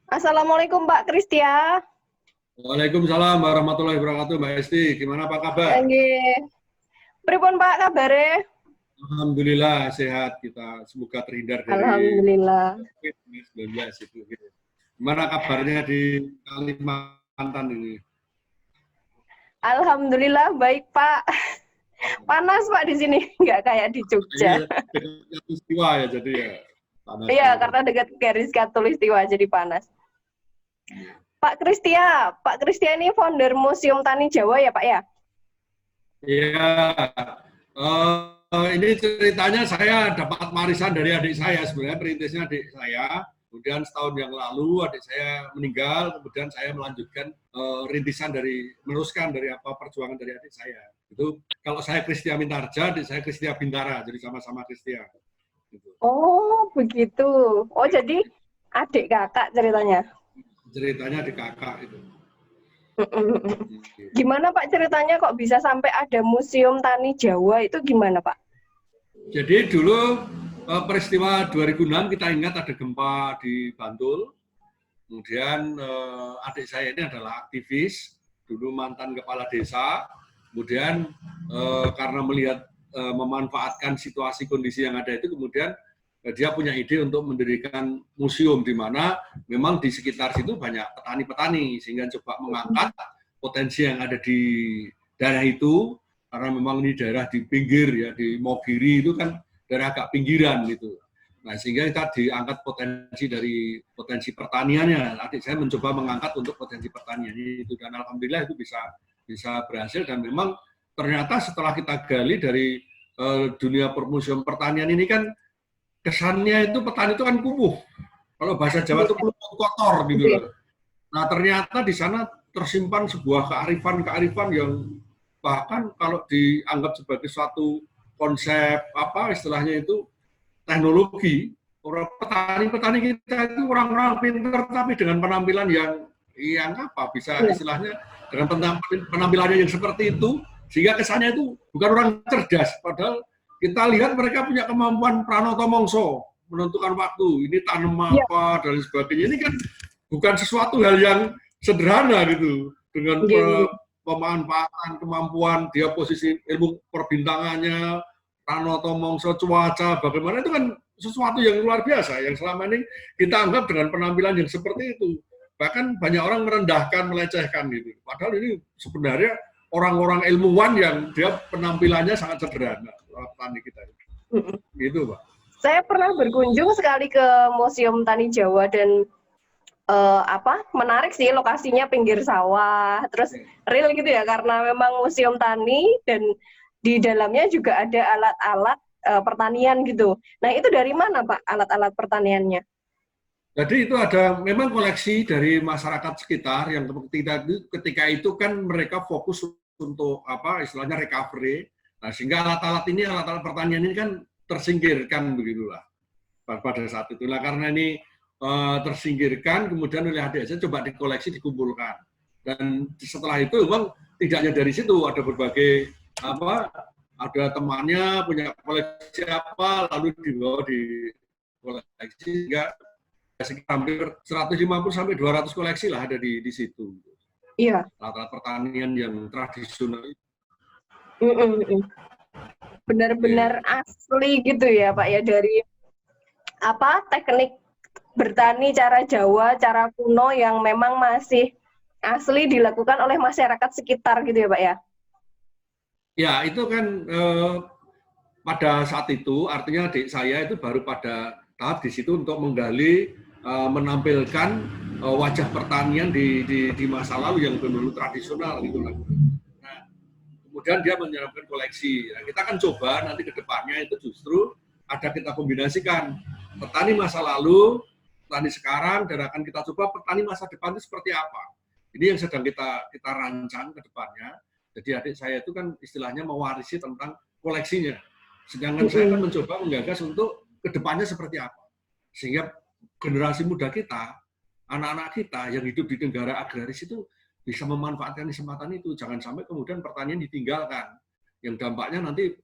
Assalamualaikum Pak Kristia. Waalaikumsalam warahmatullahi wabarakatuh, Mbak Esti. Gimana apa kabar? Nggih. Pripun Pak kabare? Alhamdulillah sehat kita. Semoga terhindar dari Alhamdulillah. COVID-19 itu. Gimana kabarnya di Kalimantan ini? Alhamdulillah baik Pak. Panas Pak di sini, nggak kayak di Jogja. Katulistiwa ya jadi ya. Panas Iya, ya. karena dekat garis katulistiwa jadi panas. Pak Kristia ini founder Museum Tani Jawa ya Pak ya? Iya. Ini ceritanya saya dapat warisan dari adik saya, sebenarnya perintisnya adik saya. Kemudian setahun yang lalu adik saya meninggal, kemudian saya melanjutkan rintisan meneruskan dari perjuangan dari adik saya. Itu kalau saya Kristia Mintarja, adik saya Kristia Bintara, jadi sama-sama Kristia. Gitu. Oh begitu. Oh jadi adik kakak ceritanya? Ceritanya adik kakak itu. Gimana Pak ceritanya kok bisa sampai ada Museum Tani Jawa itu gimana Pak? Jadi dulu peristiwa 2006 kita ingat ada gempa di Bantul. Kemudian adik saya ini adalah aktivis, dulu mantan kepala desa. Kemudian karena melihat memanfaatkan situasi kondisi yang ada itu, kemudian dia punya ide untuk mendirikan museum di mana memang di sekitar situ banyak petani-petani, sehingga coba mengangkat potensi yang ada di daerah itu, karena memang ini daerah di pinggir ya, di Mogiri itu kan daerah agak pinggiran gitu. Nah, sehingga kita diangkat potensi pertaniannya. Adik saya mencoba mengangkat untuk potensi pertanian itu, dan alhamdulillah itu bisa berhasil. Dan memang ternyata setelah kita gali dari dunia permuseum pertanian ini kan kesannya itu petani itu kan kumuh. Kalau bahasa Jawa itu kotor gitu. Nah, ternyata di sana tersimpan sebuah kearifan yang bahkan kalau dianggap sebagai suatu konsep istilahnya itu teknologi, petani kita itu orang-orang pintar tapi dengan penampilan yang bisa istilahnya dengan penampilannya yang seperti itu, sehingga kesannya itu bukan orang cerdas, padahal kita lihat mereka punya kemampuan pranoto mongso, menentukan waktu, ini tanam apa dan sebagainya. Ini kan bukan sesuatu hal yang sederhana gitu, dengan pemanfaatan kemampuan dia, posisi ilmu perbintangannya, pranoto mongso, cuaca, bagaimana, itu kan sesuatu yang luar biasa yang selama ini kita anggap dengan penampilan yang seperti itu. Bahkan banyak orang merendahkan, melecehkan gitu. Padahal ini sebenarnya orang-orang ilmuwan yang dia penampilannya sangat sederhana, petani kita. Gitu, Pak. Saya pernah berkunjung sekali ke Museum Tani Jawa dan menarik sih, lokasinya pinggir sawah, terus real gitu ya, karena memang museum tani dan di dalamnya juga ada alat-alat pertanian gitu. Nah, itu dari mana Pak alat-alat pertaniannya? Jadi itu ada memang koleksi dari masyarakat sekitar yang ketika itu kan mereka fokus untuk istilahnya recovery. Nah, sehingga alat-alat pertanian ini kan tersingkirkan begitulah pada saat itu. Nah, karena ini tersingkirkan, kemudian oleh adik saya coba dikoleksi, dikumpulkan. Dan setelah itu memang tidak hanya dari situ, ada berbagai ada temannya punya koleksi lalu dibawa di koleksi, sehingga sekitar hampir 150 sampai 200 koleksi lah ada di situ. Iya. Alat-alat pertanian yang tradisional. Benar-benar asli gitu ya Pak ya, dari teknik bertani cara Jawa, cara kuno yang memang masih asli dilakukan oleh masyarakat sekitar gitu ya Pak ya? Ya, itu kan pada saat itu artinya adik saya itu baru pada tahap di situ untuk menggali, menampilkan wajah pertanian di masa lalu yang dulu tradisional gitu lah. Nah, kemudian dia menyiapkan koleksi. Nah, kita akan coba nanti ke depannya itu justru ada kita kombinasikan petani masa lalu, petani sekarang, dan akan kita coba petani masa depan itu seperti apa. Ini yang sedang kita rancang ke depannya. Jadi adik saya itu kan istilahnya mewarisi tentang koleksinya. Sedangkan saya akan mencoba menggagas untuk ke depannya seperti apa. Sehingga generasi muda kita, anak-anak kita yang hidup di negara agraris itu bisa memanfaatkan kesempatan itu. Jangan sampai kemudian pertanian ditinggalkan. Yang dampaknya nanti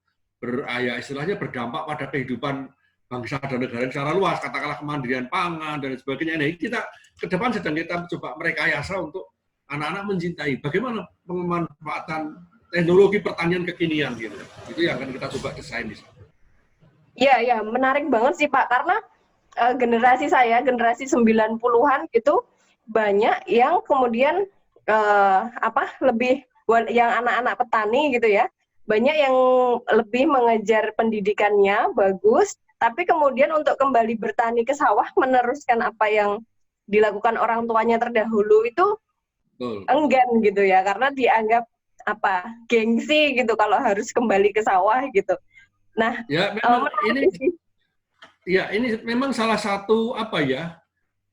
istilahnya berdampak pada kehidupan bangsa dan negara secara luas, katakanlah kemandirian pangan dan sebagainya. Nah, kita ke depan sedang kita coba merekayasa untuk anak-anak mencintai bagaimana pemanfaatan teknologi pertanian kekinian gitu. Itu yang akan kita coba desain di sana. Iya, ya, menarik banget sih Pak, karena generasi saya, generasi 90-an gitu, banyak yang kemudian lebih yang anak-anak petani gitu ya, banyak yang lebih mengejar pendidikannya bagus, tapi kemudian untuk kembali bertani ke sawah, meneruskan apa yang dilakukan orang tuanya terdahulu itu enggan gitu ya, karena dianggap gengsi gitu kalau harus kembali ke sawah gitu. Nah, ya memang ini memang salah satu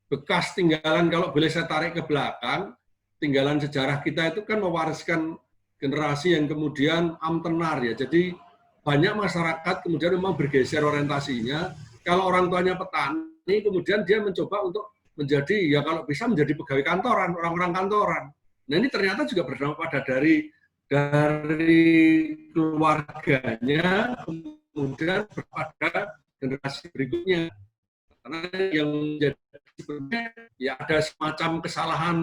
bekas tinggalan, kalau boleh saya tarik ke belakang, tinggalan sejarah kita itu kan mewariskan generasi yang kemudian amtenar ya. Jadi banyak masyarakat kemudian memang bergeser orientasinya. Kalau orang tuanya petani, kemudian dia mencoba untuk menjadi, ya kalau bisa menjadi pegawai kantoran, orang-orang kantoran. Nah ini ternyata juga berdampak pada dari keluarganya, kemudian pada generasi berikutnya. Karena yang menjadi sebenarnya ya ada semacam kesalahan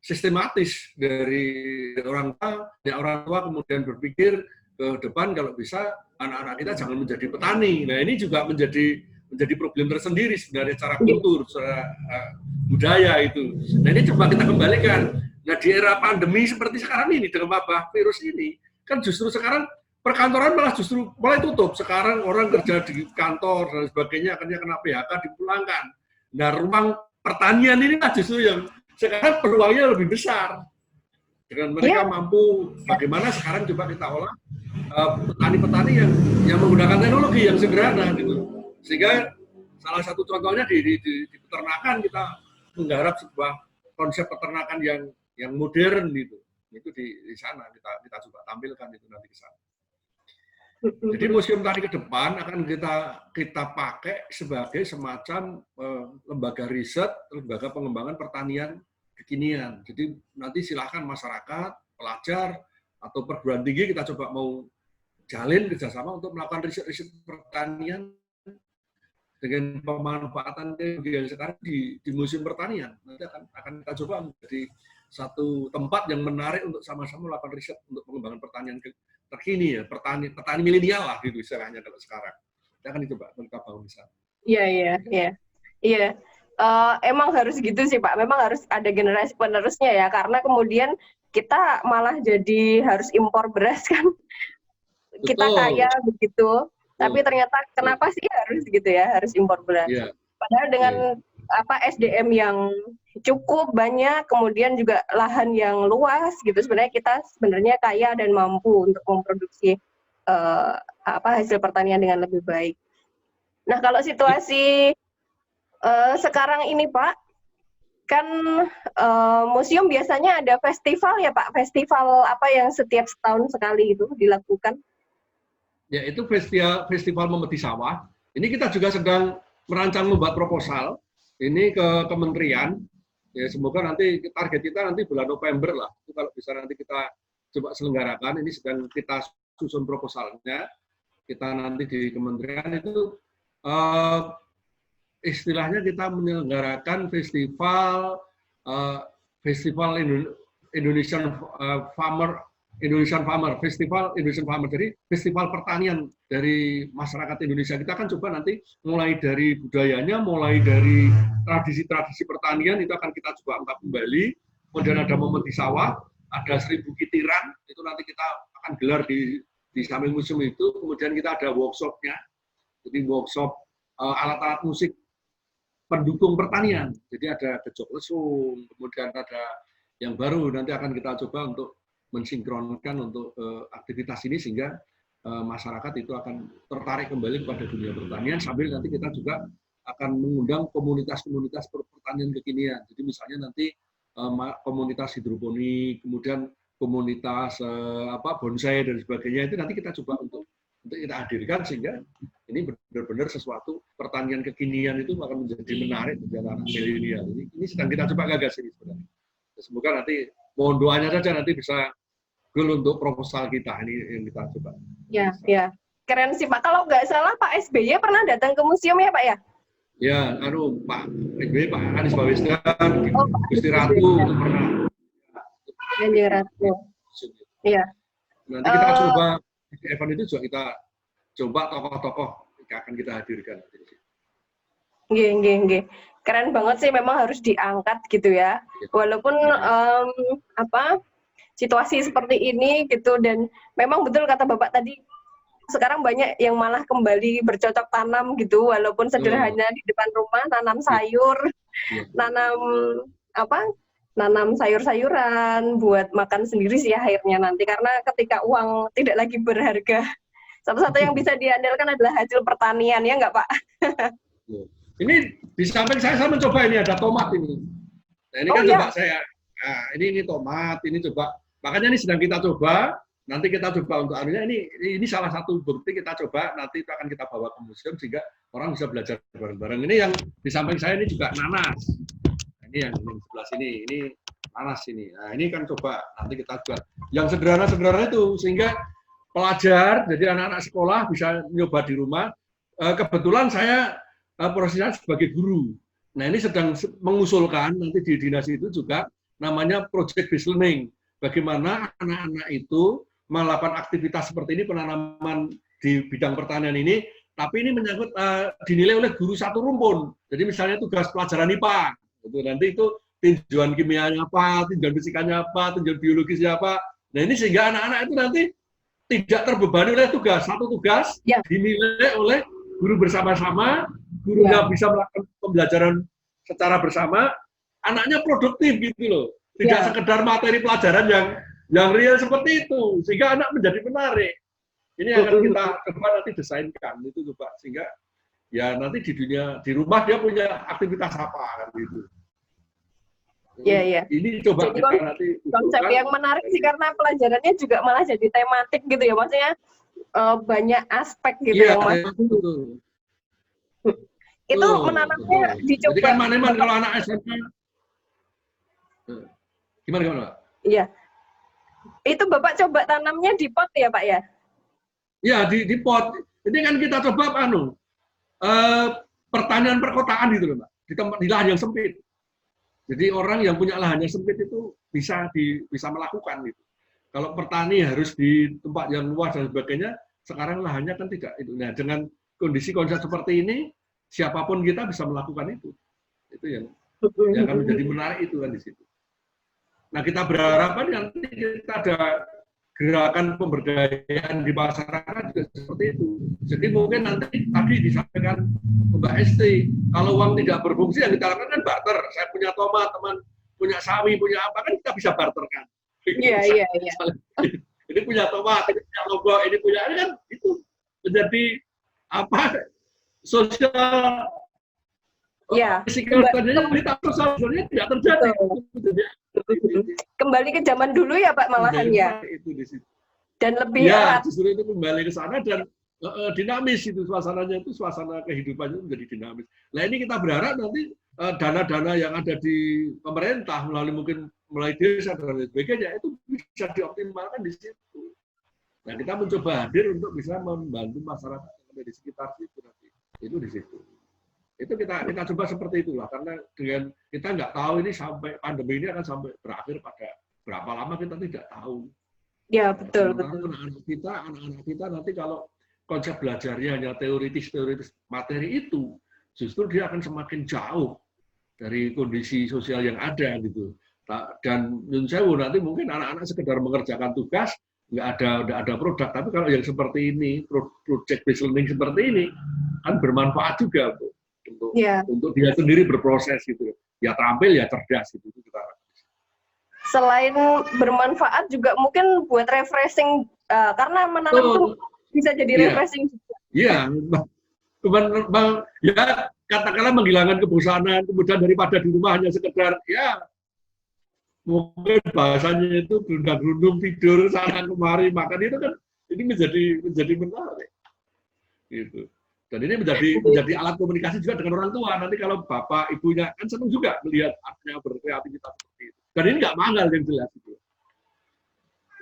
sistematis dari orang tua kemudian berpikir ke depan kalau bisa anak-anak kita jangan menjadi petani. Nah ini juga menjadi problem tersendiri sebenarnya secara kultur, secara budaya itu. Nah ini coba kita kembalikan. Nah di era pandemi seperti sekarang ini dengan wabah virus ini, kan justru sekarang perkantoran malah justru mulai tutup. Sekarang orang kerja di kantor dan sebagainya akhirnya kena PHK dipulangkan. Nah rumah pertanian ini lah justru yang sekarang peluangnya lebih besar. Dengan mereka mampu bagaimana sekarang coba kita olah petani-petani yang menggunakan teknologi yang sederhana gitu. Sehingga salah satu contohnya di peternakan kita menggarap sebuah konsep peternakan yang modern gitu. Itu di sana kita coba tampilkan itu nanti ke sana. Jadi Museum Tani ke depan akan kita pakai sebagai semacam lembaga riset, lembaga pengembangan pertanian kekinian. Jadi nanti silahkan masyarakat, pelajar, atau perguruan tinggi kita coba mau jalin kerjasama untuk melakukan riset-riset pertanian dengan pemanfaatan teknologi yang sekarang di Museum Pertanian. Nanti akan kita coba menjadi satu tempat yang menarik untuk sama-sama melakukan riset untuk pengembangan pertanian terkini ya, petani milenial lah gitu istilahnya kalau sekarang. Kita akan coba kita bangun di sana. Iya. Emang harus gitu sih Pak, memang harus ada generasi penerusnya ya, karena kemudian kita malah jadi harus impor beras kan. Betul. Kita kaya begitu, tapi ternyata kenapa sih harus gitu ya, harus impor beras. Padahal dengan SDM yang cukup banyak, kemudian juga lahan yang luas gitu, sebenarnya kita kaya dan mampu untuk memproduksi hasil pertanian dengan lebih baik. Nah kalau situasi sekarang ini Pak, kan museum biasanya ada festival ya Pak, festival apa yang setiap setahun sekali itu dilakukan? Ya itu festival Memeti Sawah. Ini kita juga sedang merancang membuat proposal ini ke kementerian. Ya semoga nanti target kita nanti bulan November lah. Itu kalau bisa nanti kita coba selenggarakan. Ini sedang kita susun proposalnya. Kita nanti di kementerian itu istilahnya kita menyelenggarakan festival Indonesian Farmer, Festival Indonesian Farmer. Jadi festival pertanian dari masyarakat Indonesia. Kita akan coba nanti mulai dari budayanya, mulai dari tradisi-tradisi pertanian itu akan kita coba angkat kembali. Kemudian ada Memeti Sawah, ada 1000 kitiran, itu nanti kita akan gelar di samping museum itu. Kemudian kita ada workshopnya, jadi workshop alat-alat musik pendukung pertanian. Jadi ada gejok lesung, kemudian ada yang baru nanti akan kita coba untuk mensinkronkan untuk aktivitas ini sehingga masyarakat itu akan tertarik kembali kepada dunia pertanian, sambil nanti kita juga akan mengundang komunitas-komunitas pertanian kekinian. Jadi misalnya nanti komunitas hidroponik, kemudian komunitas bonsai dan sebagainya, itu nanti kita coba untuk kita hadirkan sehingga ini benar-benar sesuatu pertanian kekinian itu akan menjadi menarik bagi anak milenial. Ini sedang kita coba gagas ini sebenarnya. Semoga nanti mohon doanya saja nanti bisa goal untuk proposal kita ini yang kita coba. Ya. Keren sih Pak. Kalau nggak salah Pak SBY pernah datang ke museum ya Pak ya? Ya, Pak SBY, Pak Anies Baswedan, Oh Pak Gusti Ratu SBY. itu pernah. Kanjeng Ratu. Iya. Nanti kita coba di event itu juga kita coba tokoh-tokoh yang akan kita hadirkan. Nggih. Keren banget sih, memang harus diangkat gitu ya. Walaupun situasi seperti ini gitu, dan memang betul kata Bapak tadi, sekarang banyak yang malah kembali bercocok tanam gitu, walaupun sederhana di depan rumah, nanam sayur, nanam sayur-sayuran buat makan sendiri sih akhirnya nanti, karena ketika uang tidak lagi berharga, satu-satu yang bisa diandalkan adalah hasil pertanian, ya nggak Pak? Ini di samping saya mencoba, ini ada tomat ini. Nah, ini kan coba saya, nah, ini tomat, ini coba, makanya ini sedang kita coba. Nanti kita coba untuk anunya, ini salah satu bukti kita coba, nanti itu akan kita bawa ke museum sehingga orang bisa belajar bareng-bareng. Ini yang di samping saya ini juga nanas. Nah, ini yang sebelah sini, ini nanas ini. Nah, ini kan coba nanti kita buat yang sederhana-sederhana itu sehingga pelajar, jadi anak-anak sekolah bisa nyoba di rumah. Kebetulan saya prosesnya sebagai guru. Nah, ini sedang mengusulkan nanti di dinas itu juga namanya project based learning. Bagaimana anak-anak itu melakukan aktivitas seperti ini, penanaman di bidang pertanian ini, tapi ini menyangkut dinilai oleh guru satu rumpun. Jadi misalnya tugas pelajaran IPA, gitu. Nanti itu tinjauan kimianya apa, tinjauan fisikanya apa, tinjauan biologisnya apa. Nah, ini sehingga anak-anak itu nanti tidak terbebani oleh satu tugas dinilai oleh guru bersama-sama, gurunya bisa melakukan pembelajaran secara bersama, anaknya produktif gitu loh. Tidak sekedar materi pelajaran yang real seperti itu, sehingga anak menjadi menarik. Ini akan kita coba nanti desainkan itu coba, sehingga ya nanti di rumah dia punya aktivitas apa kan gitu. Iya. Ini coba jadi kita nanti konsep yang menarik sih, karena pelajarannya juga malah jadi tematik gitu ya, maksudnya banyak aspek gitu yang betul. Itu menanamnya dicoba. Jadi kan mana-mana kalau anak SMP gimana Pak? Iya. Itu Bapak coba tanamnya di pot ya Pak ya? Iya, di pot. Ini kan kita coba pertanian perkotaan gitu loh Pak. Di lahan yang sempit. Jadi orang yang punya lahan yang sempit itu bisa melakukan gitu. Kalau petani harus di tempat yang luas dan sebagainya, sekarang lahannya kan tidak itu. Nah, dengan kondisi konsep seperti ini, siapapun kita bisa melakukan itu. Itu yang akan menjadi menarik itu kan di situ. Nah, kita berharap nanti kita ada gerakan pemberdayaan di masyarakat juga seperti itu. Jadi mungkin nanti tadi disampaikan Mbak Esti, kalau uang tidak berfungsi yang kita lakukan kan barter. Saya punya tomat, teman punya sawi, punya apa kan kita bisa barterkan. Iya. Ini punya tomat, ini punya lombok, ini kan itu menjadi apa sosial. Iya. Kita sosialnya tidak terjadi. Kembali ke zaman dulu ya Pak malahan ya. Itu di situ. Dan lebih justru itu kembali ke sana dan dinamis itu suasananya, itu suasana kehidupannya menjadi dinamis. Nah, ini kita berharap nanti dana-dana yang ada di pemerintah melalui desa dan lain sebagainya itu bisa dioptimalkan di situ. Nah, kita mencoba hadir untuk bisa membantu masyarakat yang ada di sekitar situ nanti. Itu di situ. Itu kita coba seperti itulah, karena dengan kita nggak tahu ini sampai pandemi ini akan sampai berakhir pada berapa lama kita tidak tahu. Ya betul. Anak-anak kita nanti kalau konsep belajarnya hanya teoritis materi itu, justru dia akan semakin jauh dari kondisi sosial yang ada gitu. Dan menurut saya nanti mungkin anak-anak sekedar mengerjakan tugas, nggak ada produk. Tapi kalau yang seperti ini, project based learning seperti ini, kan bermanfaat juga untuk dia sendiri berproses gitu. Ya terampil, ya cerdas gitu. Selain bermanfaat juga mungkin buat refreshing, karena menanam itu bisa jadi refreshing juga. Iya, ya katakanlah menghilangkan kebosanan, kemudian daripada di rumah hanya sekedar ya mungkin bahasanya itu gerundang-gerundung tidur sana kemari makan, itu kan ini menjadi menarik gitu. Dan ini menjadi alat komunikasi juga dengan orang tua. Nanti kalau bapak ibunya kan senang juga melihat anaknya berkreativitas seperti itu. Dan ini nggak mahal yang jelas itu.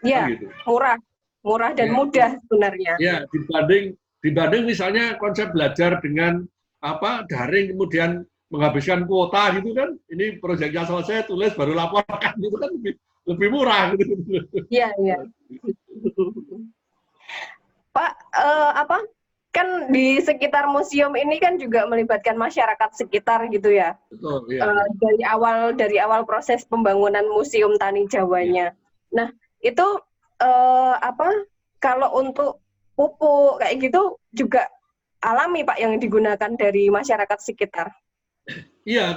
Iya, gitu. Murah. murah dan Ya. mudah sebenarnya. Ya, dibanding misalnya konsep belajar dengan daring kemudian menghabiskan kuota gitu kan, ini proyeknya selesai tulis baru laporkan gitu kan lebih murah gitu. Iya, iya. Pak, kan di sekitar museum ini kan juga melibatkan masyarakat sekitar gitu ya. Betul, iya. Dari awal proses pembangunan Museum Tani Jawanya. Nah, itu kalau untuk pupuk kayak gitu juga alami Pak yang digunakan dari masyarakat sekitar. Iya,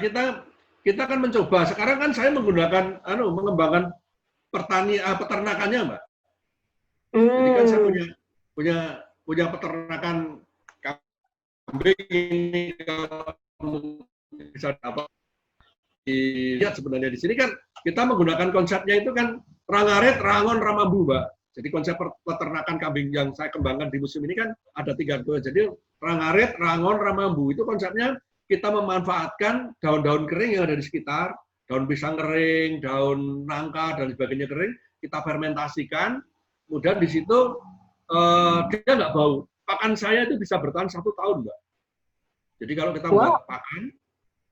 kita kan mencoba. Sekarang kan saya menggunakan mengembangkan peternakannya, Mbak. Jadi kan saya punya peternakan kambing ini, kalau bisa dapat dilihat sebenarnya di sini kan kita menggunakan konsepnya itu kan rangaret, rangon, ramambu, Mbak. Jadi konsep peternakan kambing yang saya kembangkan di museum ini kan ada 3 konsep. Jadi rangaret, rangon, ramambu itu konsepnya kita memanfaatkan daun-daun kering yang ada di sekitar, daun pisang kering, daun nangka dan sebagainya kering, kita fermentasikan, kemudian di situ dia nggak bau. Pakan saya itu bisa bertahan 1 tahun, Mbak. Jadi kalau kita buat pakan,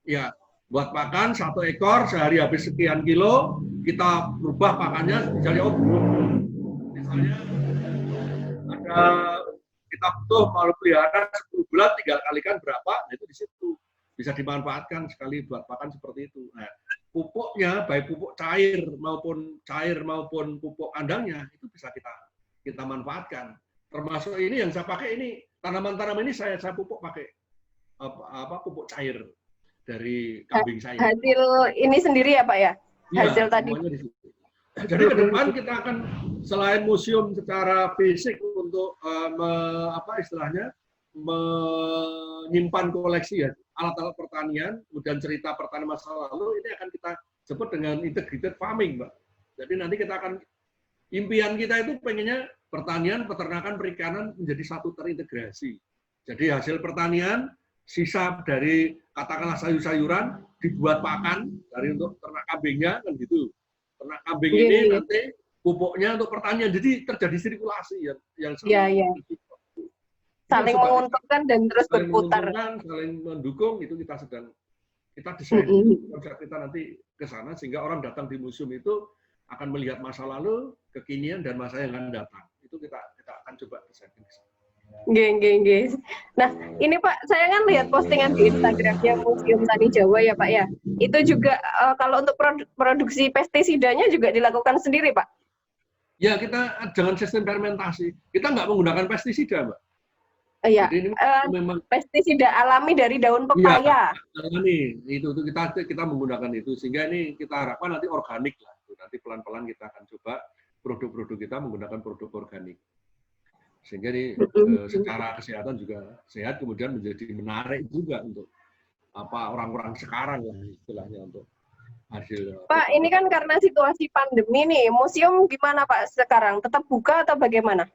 ya buat pakan 1 ekor sehari habis sekian kilo, kita rubah pakannya misalnya misalnya ada kita butuh mau pelihara 10 bulan tinggal kalikan berapa, nah itu di situ bisa dimanfaatkan sekali buat pakan seperti itu. Nah, pupuknya baik pupuk cair maupun pupuk kandangnya itu bisa kita manfaatkan. Termasuk ini yang saya pakai ini tanaman-tanaman ini saya pupuk pakai pupuk cair dari kambing saya. Hasil ini sendiri ya Pak ya? Hasil tadi. Jadi ke depan kita akan selain museum secara fisik untuk istilahnya menyimpan koleksi ya alat-alat pertanian, kemudian cerita pertanian masa lalu, ini akan kita sebut dengan integrated farming, Mbak. Jadi nanti kita akan impian kita itu pengennya pertanian, peternakan, perikanan menjadi satu terintegrasi. Jadi hasil pertanian, sisa dari katakanlah sayur-sayuran dibuat pakan dari untuk ternak kambingnya kan gitu. Ternak kambing ini nanti pupuknya untuk pertanian, jadi terjadi sirkulasi yang saling menguntungkan dan terus berputar. Saling mendukung itu kita desain konsep kita nanti ke sana sehingga orang datang di museum itu akan melihat masa lalu, kekinian dan masa yang akan datang. Itu kita akan coba desain. Geng. Nah, ini Pak, saya kan lihat postingan di Instagramnya Museum Tani Jawa ya Pak ya. Itu juga kalau untuk produksi pestisidanya juga dilakukan sendiri Pak? Ya, kita dengan sistem fermentasi. Kita nggak menggunakan pestisida, Mbak. Iya. Memang pestisida alami dari daun pepaya. Iya, alami. Itu kita menggunakan itu sehingga ini kita harapkan nanti organik lah. Nanti pelan-pelan kita akan coba produk-produk kita menggunakan produk organik. Sehingga ini secara kesehatan juga sehat, kemudian menjadi menarik juga untuk orang-orang sekarang lah istilahnya untuk hasil. Pak, ini kan karena situasi pandemi nih, museum gimana Pak sekarang? Tetap buka atau bagaimana?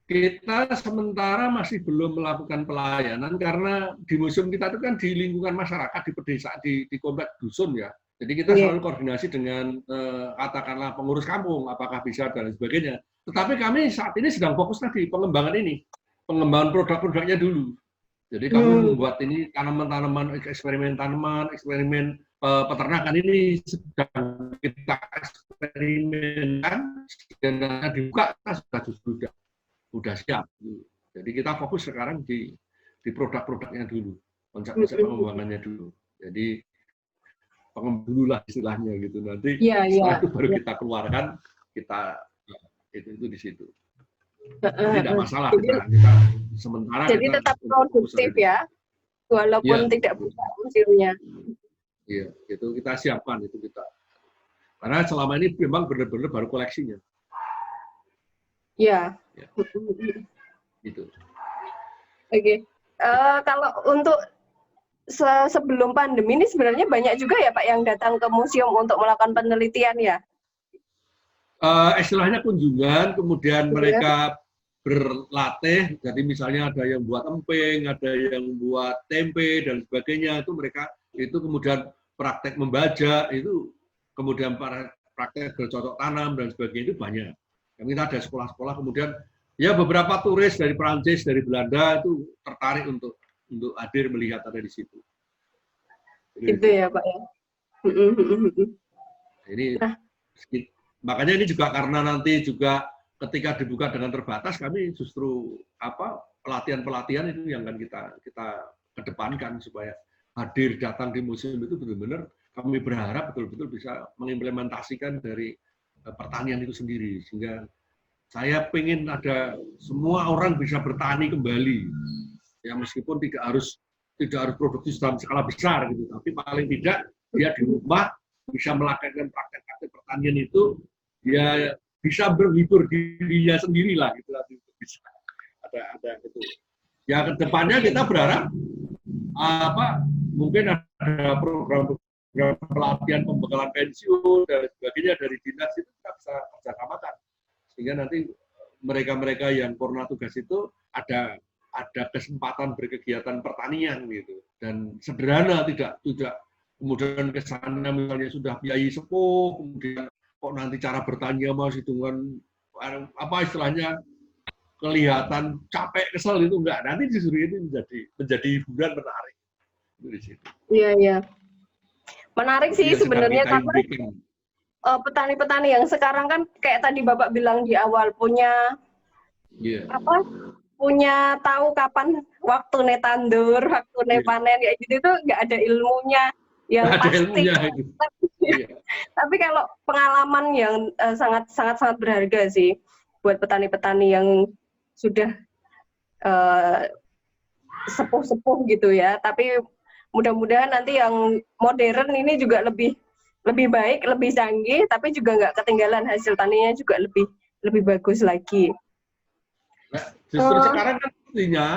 Kita sementara masih belum melakukan pelayanan karena di museum kita itu kan di lingkungan masyarakat, di pedesaan, di komplek dusun ya. Jadi kita selalu koordinasi dengan katakanlah pengurus kampung, apakah bisa dan sebagainya. Tetapi kami saat ini sedang fokus di pengembangan ini, pengembangan produk-produknya dulu. Jadi kami membuat ini tanaman-tanaman, eksperimen tanaman, eksperimen peternakan ini sedang kita eksperimenkan dan dibuka kita sudah siap. Jadi kita fokus sekarang di produk-produknya dulu, konsep-konsep pengembangannya dulu. Jadi pengembangan dulu lah istilahnya gitu. Nanti setelah itu baru kita keluarkan, kita itu di situ. Tidak masalah kita sementara. Jadi kita tetap produktif ya, walaupun tidak buka museumnya. Iya, itu kita siapkan itu kita. Karena selama ini memang benar-benar baru koleksinya. Ya. Gitu. Oke. Kalau untuk sebelum pandemi ini sebenarnya banyak juga ya Pak yang datang ke museum untuk melakukan penelitian ya? Istilahnya kunjungan, kemudian mereka berlatih, jadi misalnya ada yang buat emping, ada yang buat tempe dan sebagainya, itu mereka itu kemudian praktek membaja, itu kemudian praktek bercocok tanam dan sebagainya itu banyak. Kita ada sekolah-sekolah, kemudian ya beberapa turis dari Perancis, dari Belanda itu tertarik untuk hadir melihat ada di situ. Gitu ya Pak ya. Ini makanya ini juga karena nanti juga ketika dibuka dengan terbatas, kami justru pelatihan-pelatihan itu yang akan kita kedepankan supaya hadir datang di museum itu benar-benar kami berharap betul-betul bisa mengimplementasikan dari pertanian itu sendiri, sehingga saya ingin ada semua orang bisa bertani kembali, ya meskipun tidak harus produksi dalam skala besar gitu, tapi paling tidak dia di rumah bisa melakukan praktek-praktek pertanian itu, dia bisa berhibur dirinya sendiri lah gitu, bisa ada itu. Ya kedepannya kita berharap mungkin ada program pelatihan pembekalan pensiun dan sebagainya dari dinas itu kita bisa kerjasamakan, sehingga nanti mereka-mereka yang purna tugas itu ada kesempatan berkegiatan pertanian gitu, dan sederhana, tidak kemudian ke sana misalnya sudah biaya sepuh, kemudian kok nanti cara bertanya masih dengan istilahnya kelihatan capek kesel, itu enggak, nanti justru itu menjadi hiburan menarik di situ. Iya. Menarik sih sebenarnya, karena petani-petani yang sekarang kan kayak tadi Bapak bilang di awal punya punya tahu kapan waktu tandur, waktu panen, kayak gitu tuh nggak ada ilmunya yang pasti. Tapi kalau pengalaman yang sangat berharga sih buat petani-petani yang sudah sepuh-sepuh gitu ya. Tapi mudah-mudahan nanti yang modern ini juga lebih baik, lebih canggih, tapi juga nggak ketinggalan, hasil taninya juga lebih bagus lagi. Nah, justru sekarang kan artinya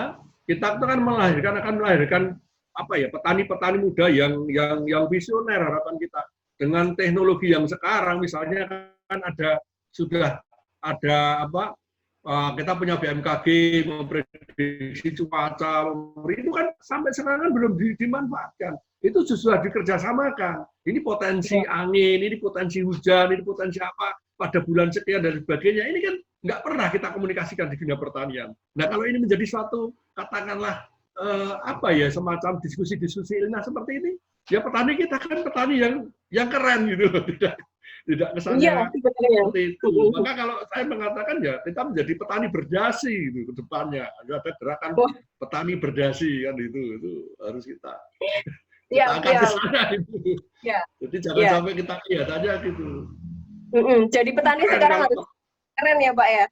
kita akan melahirkan petani-petani muda yang visioner. Harapan kita dengan teknologi yang sekarang, misalnya kan sudah ada kita punya BMKG memprediksi cuaca, itu kan sampai sekarang kan belum dimanfaatkan. Itu justru dikerjasamakan. Ini potensi angin, ini potensi hujan, ini potensi apa pada bulan sekian dan sebagainya. Ini kan nggak pernah kita komunikasikan di dunia pertanian. Nah, kalau ini menjadi suatu, katakanlah semacam diskusi-diskusi ilmiah seperti ini, ya petani kita kan petani yang keren gitu, tidak kesannya seperti itu. Maka kalau saya mengatakan ya kita menjadi petani berdasi gitu ke depannya. Ada gerakan petani berdasi kan, itu harus kita akan ke sana itu. Jadi jangan sampai kita lihat aja gitu. Jadi petani keren, sekarang harus keren ya Pak ya?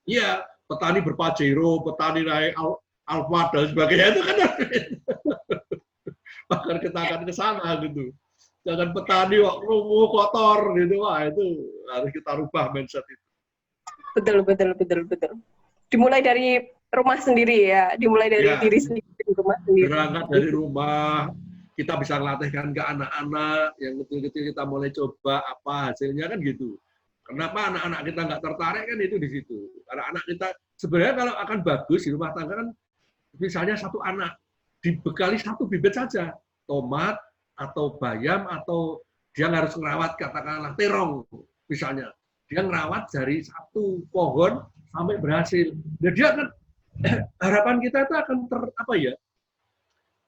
Iya, petani berpajero, petani naik Alphard dan sebagainya, itu kan bahkan kita akan ke sana gitu. Jangan petani lumuh kotor gitu, itu harus kita rubah mindset itu. Betul. Dimulai dari rumah sendiri ya, dimulai dari diri sendiri, rumah sendiri. Berangkat dari rumah, kita bisa melatihkan ke anak-anak yang kecil-kecil, kita mulai coba apa hasilnya kan gitu. Kenapa anak-anak kita nggak tertarik kan itu di situ. Karena anak kita sebenarnya kalau akan bagus di rumah tangga kan, misalnya satu anak dibekali satu bibit saja, tomat atau bayam, atau dia harus merawat katakanlah terong misalnya, dia merawat dari satu pohon sampai berhasil. Nah, dia akan harapan kita itu akan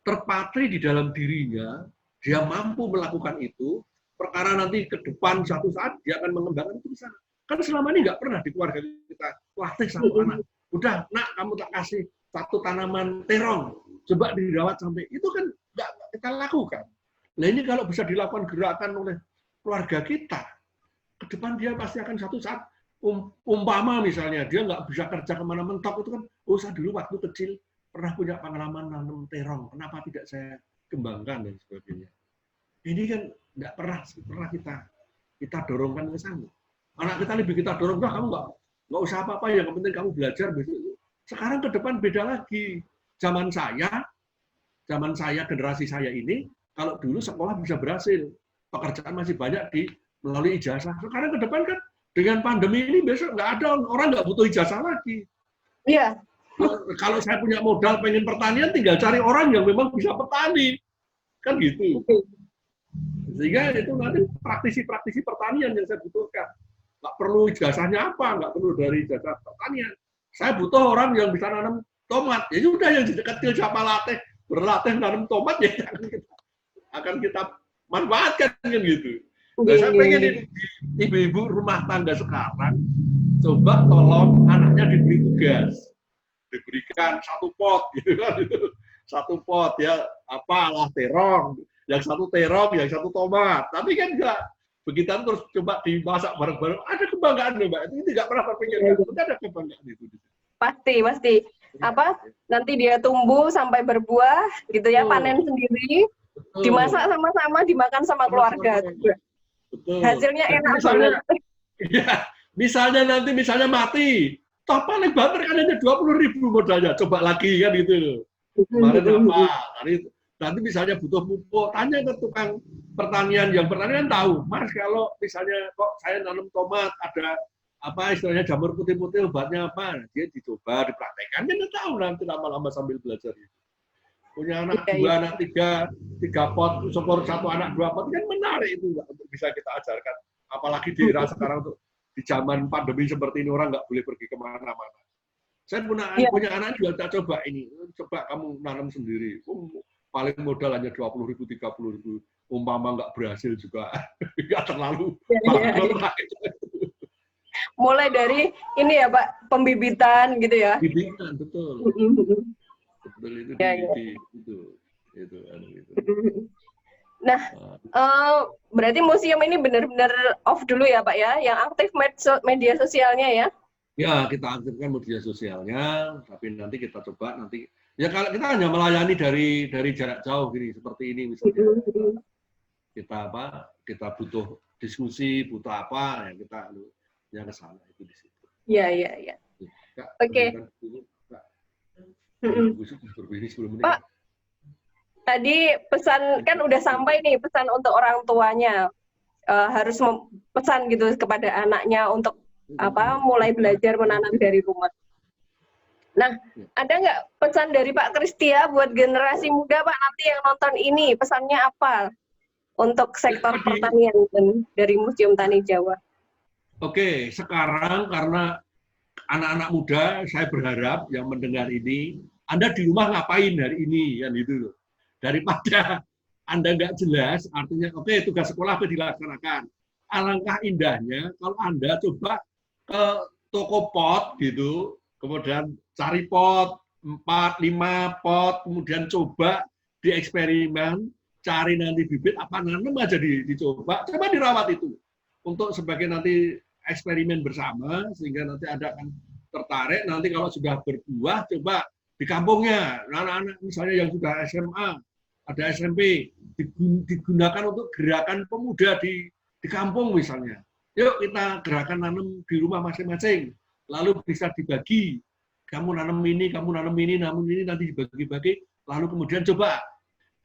terpatri di dalam dirinya, dia mampu melakukan itu, perkara nanti ke depan suatu saat dia akan mengembangkan itu bisa. Kan selama ini nggak pernah di keluarga kita latih satu anak, udah nak kamu tak kasih satu tanaman terong, coba dirawat sampai, itu kan nggak kita lakukan. Nah ini kalau bisa dilakukan gerakan oleh keluarga kita, ke depan dia pasti akan satu saat, umpama misalnya dia nggak bisa kerja kemana mentok, itu kan, saya dulu waktu kecil pernah punya pengalaman nanam terong, kenapa tidak saya kembangkan dan sebagainya. Ini kan nggak pernah kita dorongkan ke sana. Anak kita lebih kita dorong, kamu nggak usah apa-apa, yang penting kamu belajar besok. Sekarang ke depan beda lagi. Zaman saya, generasi saya ini, kalau dulu sekolah bisa berhasil, pekerjaan masih banyak melalui ijazah. Sekarang ke depan kan dengan pandemi ini besok nggak ada orang nggak butuh ijazah lagi. Iya. Kalau saya punya modal pengen pertanian, tinggal cari orang yang memang bisa petani, kan gitu. Sehingga itu nanti praktisi pertanian yang saya butuhkan. nggak perlu ijazahnya apa, nggak perlu dari ijazah pertanian. Saya butuh orang yang bisa nanam tomat. Ya sudah, yang kecil siapa berlatih nanam tomat, ya akan kita manfaatkan kan gitu. Nah, saya pengen ini ibu-ibu rumah tangga sekarang coba tolong anaknya diberi tugas, diberikan satu pot gitu kan, satu pot ya apalah terong, yang satu terong, yang satu tomat. Tapi kan enggak begitu terus coba dimasak bareng-bareng, ada kebanggaan loh Mbak. Itu tidak pernah terpikirkan, ada kebanggaan itu. Pasti apa nanti dia tumbuh sampai berbuah gitu ya, panen sendiri, dimasak sama-sama, dimakan sama keluarga. Betul. Hasilnya enak misalnya, banget. Ya, misalnya mati, toh paling banter kan hanya 20.000 modalnya, coba lagi kan gitu. Kemarin apa? Nanti misalnya butuh pupuk, tanya ke tukang pertanian, yang pertanian tahu, Mas kalau misalnya kok saya nanam tomat ada apa istilahnya jamur putih-putih obatnya apa, dia dicoba dipraktekkan, dia tahu nanti lama-lama sambil belajar itu. Punya anak dua, anak tiga pot, syukur satu anak 2 pot, kan menarik itu untuk bisa kita ajarkan. Apalagi di era sekarang tuh, di zaman pandemi seperti ini orang nggak boleh pergi kemana-mana. Saya punya anak juga tak coba ini, coba kamu nanam sendiri. Paling modal hanya 20.000, 30.000. Umpama nggak berhasil juga, nggak terlalu. Mulai dari ini ya Pak, pembibitan gitu ya. Bibitan, betul. Betul itu itu. Nah, berarti museum ini benar-benar off dulu ya Pak ya, yang aktif media sosialnya ya? Ya, kita aktifkan media sosialnya, tapi nanti kita coba nanti ya kalau kita hanya melayani dari jarak jauh gini seperti ini misalnya. Kita butuh diskusi, butuh apa ya kita yang ke sana itu di situ. Iya. Oke. Pak, tadi pesan kan udah sampai nih, pesan untuk orang tuanya harus pesan gitu kepada anaknya untuk mulai belajar menanam dari rumah. Nah, ada nggak pesan dari Pak Kristia buat generasi muda Pak nanti yang nonton ini, pesannya apa untuk sektor pertanian dan dari Museum Tani Jawa? Oke, sekarang karena anak-anak muda, saya berharap yang mendengar ini, Anda di rumah ngapain hari ini, kan itu loh. Daripada Anda nggak jelas, artinya oke, tugas sekolah apa dilaksanakan. Alangkah indahnya kalau Anda coba ke toko pot gitu, kemudian cari pot 4, 5 pot, kemudian coba dieksperimen, cari nanti bibit apa nanam aja dicoba, coba dirawat itu untuk sebagai nanti eksperimen bersama sehingga nanti Anda akan tertarik nanti kalau sudah berbuah coba di kampungnya anak-anak misalnya yang sudah SMA ada SMP digunakan untuk gerakan pemuda di kampung misalnya. Yuk kita gerakan nanam di rumah masing-masing lalu bisa dibagi kamu nanam ini nanti dibagi-bagi lalu kemudian coba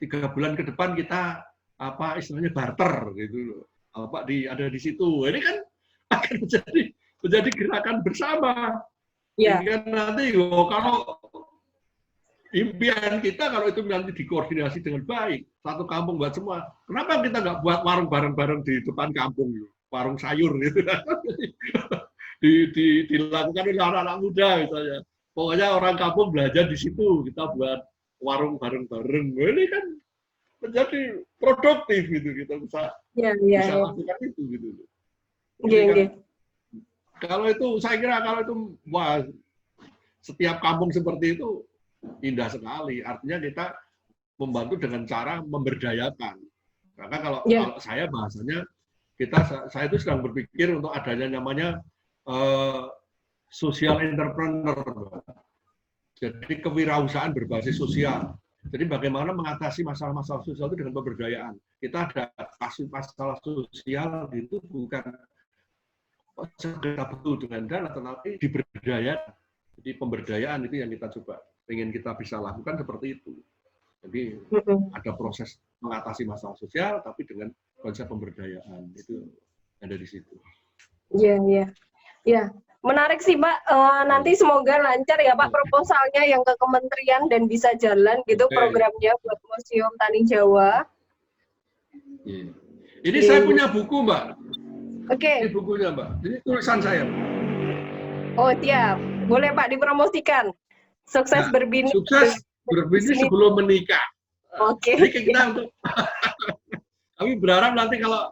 3 bulan ke depan kita apa istilahnya barter gitu loh. Ada di situ. Ini kan akan menjadi gerakan bersama. Sehingga nanti kalau impian kita kalau itu nanti dikoordinasi dengan baik, satu kampung buat semua. Kenapa kita nggak buat warung bareng-bareng di depan kampung, warung sayur gitu? Dilakukan oleh anak-anak muda misalnya. Pokoknya orang kampung belajar di situ, kita buat warung bareng-bareng. Ini kan menjadi produktif gitu, kita bisa lakukan itu gitu. Kalau itu saya kira wah setiap kampung seperti itu indah sekali. Artinya kita membantu dengan cara memberdayakan. Karena kalau saya bahasanya saya itu sedang berpikir untuk adanya namanya social entrepreneur. Jadi kewirausahaan berbasis sosial. Jadi bagaimana mengatasi masalah-masalah sosial itu dengan pemberdayaan. Kita ada kasus masalah sosial itu bukan segera betul dengan dana, tetapi diberdayakan. Jadi pemberdayaan itu yang kita coba. Ingin kita bisa lakukan seperti itu. Jadi ada proses mengatasi masalah sosial, tapi dengan konsep pemberdayaan. Itu ada di situ. Iya. Menarik sih Pak, nanti semoga lancar ya Pak proposalnya yang ke kementerian dan bisa jalan gitu programnya buat Museum Tani Jawa. Ini saya punya buku Mbak. Oke. Ini bukunya, Mbak. Ini tulisan saya. Oh, siap. Boleh Pak dipromosikan. Sukses Nah, berbini. sukses berbini sebelum menikah. Oke. Jadi kita untuk kami berharap nanti kalau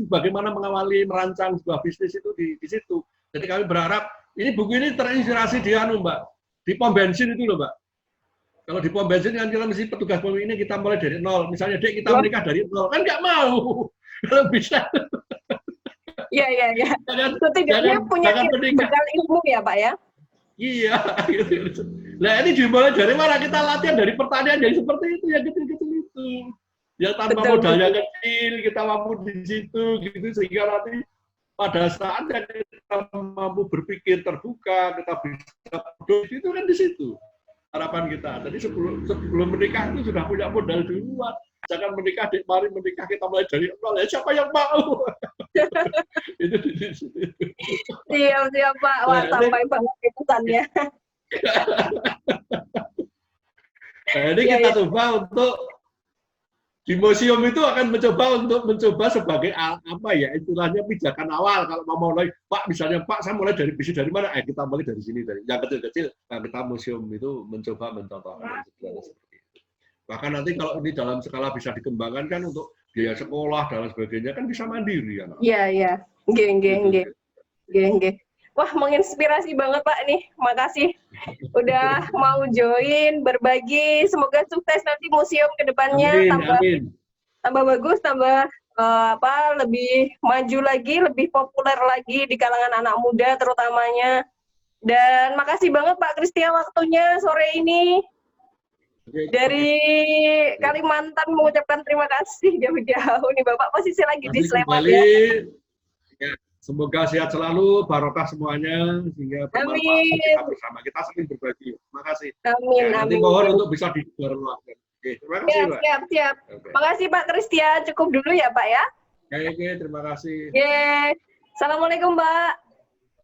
bagaimana mengawali merancang sebuah bisnis itu di situ. Jadi kami berharap ini buku ini terinspirasi di Mbak, di pom bensin itu loh, Mbak. Kalau di pom bensin kan kita mesti petugas pom ini kita mulai dari nol. Misalnya Dek kita menikah dari nol, kan nggak mau. Kalau bisa. Iya. Setidaknya punya bekal ilmu ya Pak ya. Iya. Gitu. Nah ini dimulai dari mana? Kita latihan dari pertanian yang seperti itu, yang kecil-kecil itu. Yang tanpa modal yang kecil, kita mampu di situ, gitu sehingga nanti pada saat yang kita mampu berpikir terbuka, kita bisa produksi itu kan di situ harapan kita. Jadi sebelum menikah itu sudah punya modal duluan. Jangan menikah, mari menikah kita mulai dari nol. Ya siapa yang mau? Itu di situ. Siap Pak. Wah, sampai banget pesannya. Nah, ini kita coba untuk di museum itu akan mencoba sebagai apa ya istilahnya pijakan awal kalau mau mulai Pak misalnya Pak saya mulai dari bisnis dari mana kita mulai dari sini dari yang kecil-kecil nah kita museum itu mencoba mencontohkan seperti itu. Bahkan nanti kalau ini dalam skala bisa dikembangkan kan untuk biaya sekolah dan sebagainya kan bisa mandiri kan. Iya. Nggih. Wah, menginspirasi banget Pak nih. Makasih udah mau join, berbagi. Semoga sukses nanti museum ke depannya tambah bagus, tambah lebih maju lagi, lebih populer lagi di kalangan anak muda terutamanya. Dan makasih banget Pak Christian waktunya sore ini. Dari Kalimantan mengucapkan terima kasih jauh-jauh nih Bapak posisi lagi di Sleman ya. Semoga sehat selalu, barokah semuanya, sehingga bermanfaat kita bersama. Kita sering berbagi. Terima kasih. Amin. Nanti mohon untuk bisa dibarukan. Terima kasih, Pak. Siap. Terima kasih Pak Christian. Cukup dulu ya, Pak ya. Oke, terima kasih. Assalamualaikum, Pak.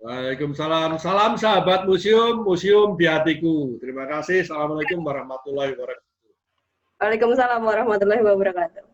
Waalaikumsalam. Salam sahabat museum, museum di hatiku. Terima kasih. Assalamualaikum warahmatullahi wabarakatuh. Waalaikumsalam warahmatullahi wabarakatuh.